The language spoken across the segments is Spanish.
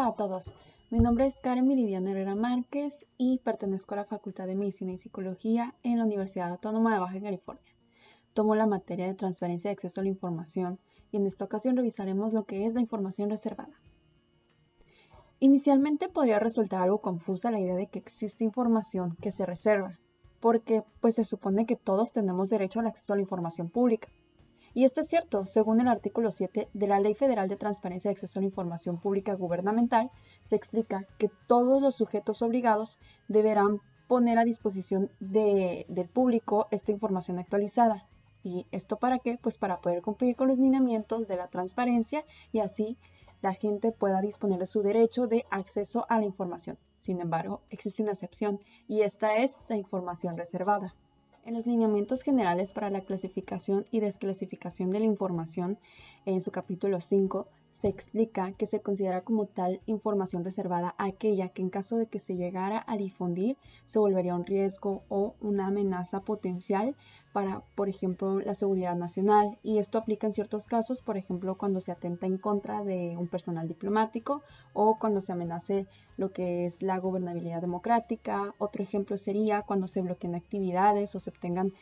Hola a todos, mi nombre es Karen Meridiana Herrera Márquez y pertenezco a la Facultad de Medicina y Psicología en la Universidad Autónoma de Baja California. Tomo la materia de transferencia de acceso a la información y en esta ocasión revisaremos lo que es la información reservada. Inicialmente podría resultar algo confusa la idea de que existe información que se reserva, porque se supone que todos tenemos derecho al acceso a la información pública. Y esto es cierto, según el artículo 7 de la Ley Federal de Transparencia de Acceso a la Información Pública Gubernamental, se explica que todos los sujetos obligados deberán poner a disposición del público esta información actualizada. ¿Y esto para qué? Pues para poder cumplir con los lineamientos de la transparencia y así la gente pueda disponer de su derecho de acceso a la información. Sin embargo, existe una excepción y esta es la información reservada. En los lineamientos generales para la clasificación y desclasificación de la información, en su capítulo 5, se explica que se considera como tal información reservada aquella que en caso de que se llegara a difundir se volvería un riesgo o una amenaza potencial para, por ejemplo, la seguridad nacional. Y esto aplica en ciertos casos, por ejemplo, cuando se atenta en contra de un personal diplomático o cuando se amenace lo que es la gobernabilidad democrática. Otro ejemplo sería cuando se bloqueen actividades o se obtengan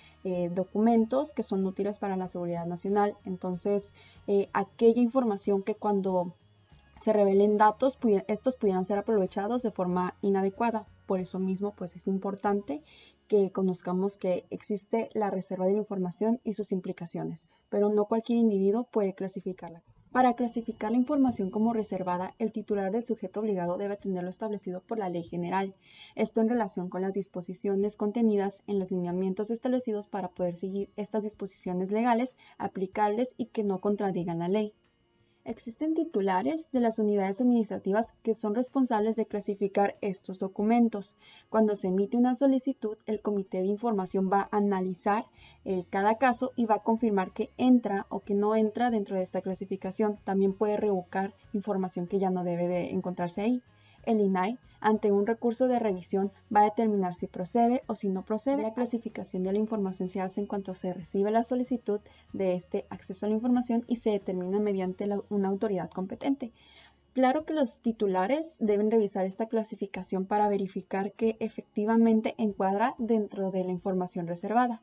documentos que son útiles para la seguridad nacional. Entonces, aquella información que cuando se revelen datos, estos pudieran ser aprovechados de forma inadecuada. Por eso mismo, es importante que conozcamos que existe la reserva de la información y sus implicaciones, pero no cualquier individuo puede clasificarla. Para clasificar la información como reservada, el titular del sujeto obligado debe tenerlo establecido por la ley general. Esto en relación con las disposiciones contenidas en los lineamientos establecidos para poder seguir estas disposiciones legales aplicables y que no contradigan la ley. Existen titulares de las unidades administrativas que son responsables de clasificar estos documentos. Cuando se emite una solicitud, el Comité de Información va a analizar cada caso y va a confirmar que entra o que no entra dentro de esta clasificación. También puede revocar información que ya no debe de encontrarse ahí. El INAI, ante un recurso de revisión, va a determinar si procede o si no procede. La clasificación de la información se hace en cuanto se recibe la solicitud de este acceso a la información y se determina mediante una autoridad competente. Claro que los titulares deben revisar esta clasificación para verificar que efectivamente encuadra dentro de la información reservada.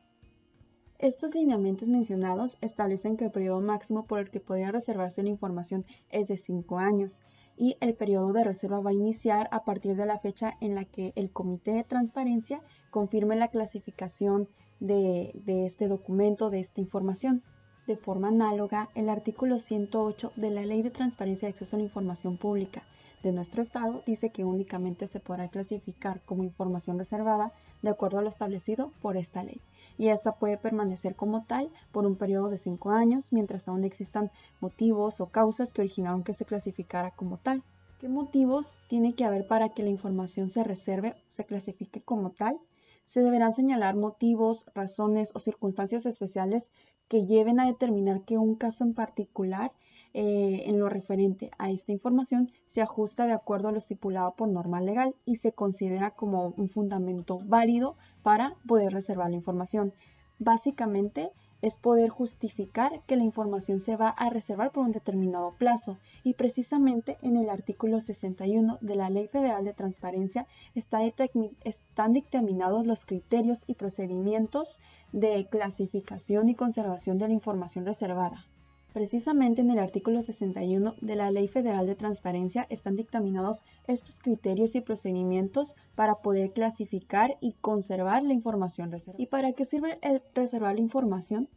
Estos lineamientos mencionados establecen que el periodo máximo por el que podría reservarse la información es de 5 años y el periodo de reserva va a iniciar a partir de la fecha en la que el Comité de Transparencia confirme la clasificación de este documento, de esta información. De forma análoga, el artículo 108 de la Ley de Transparencia de Acceso a la Información Pública de nuestro Estado dice que únicamente se podrá clasificar como información reservada de acuerdo a lo establecido por esta ley. Y esta puede permanecer como tal por un periodo de 5 años mientras aún existan motivos o causas que originaron que se clasificara como tal. ¿Qué motivos tiene que haber para que la información se reserve o se clasifique como tal? Se deberán señalar motivos, razones o circunstancias especiales que lleven a determinar que un caso en particular en lo referente a esta información se ajusta de acuerdo a lo estipulado por norma legal y se considera como un fundamento válido para poder reservar la información. Básicamente es poder justificar que la información se va a reservar por un determinado plazo y precisamente en el artículo 61 de la Ley Federal de Transparencia están dictaminados los criterios y procedimientos de clasificación y conservación de la información reservada. Precisamente en el artículo 61 de la Ley Federal de Transparencia están dictaminados estos criterios y procedimientos para poder clasificar y conservar la información reservada. ¿Y para qué sirve el reservar la información?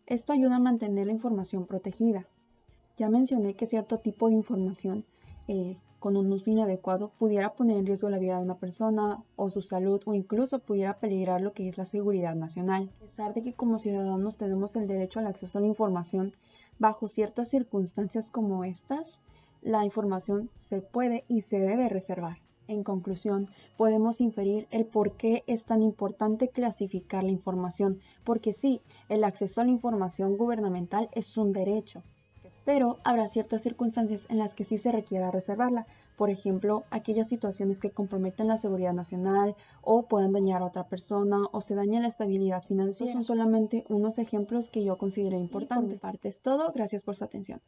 Esto ayuda a mantener la información protegida. Ya mencioné que cierto tipo de información con un uso inadecuado pudiera poner en riesgo la vida de una persona o su salud o incluso pudiera peligrar lo que es la seguridad nacional. A pesar de que como ciudadanos tenemos el derecho al acceso a la información, bajo ciertas circunstancias como estas, la información se puede y se debe reservar. En conclusión, podemos inferir el por qué es tan importante clasificar la información, porque sí, el acceso a la información gubernamental es un derecho, pero habrá ciertas circunstancias en las que sí se requiera reservarla, por ejemplo, aquellas situaciones que comprometen la seguridad nacional o puedan dañar a otra persona o se daña la estabilidad financiera. Estos son solamente unos ejemplos que yo considero importantes. Por mi parte es todo, gracias por su atención.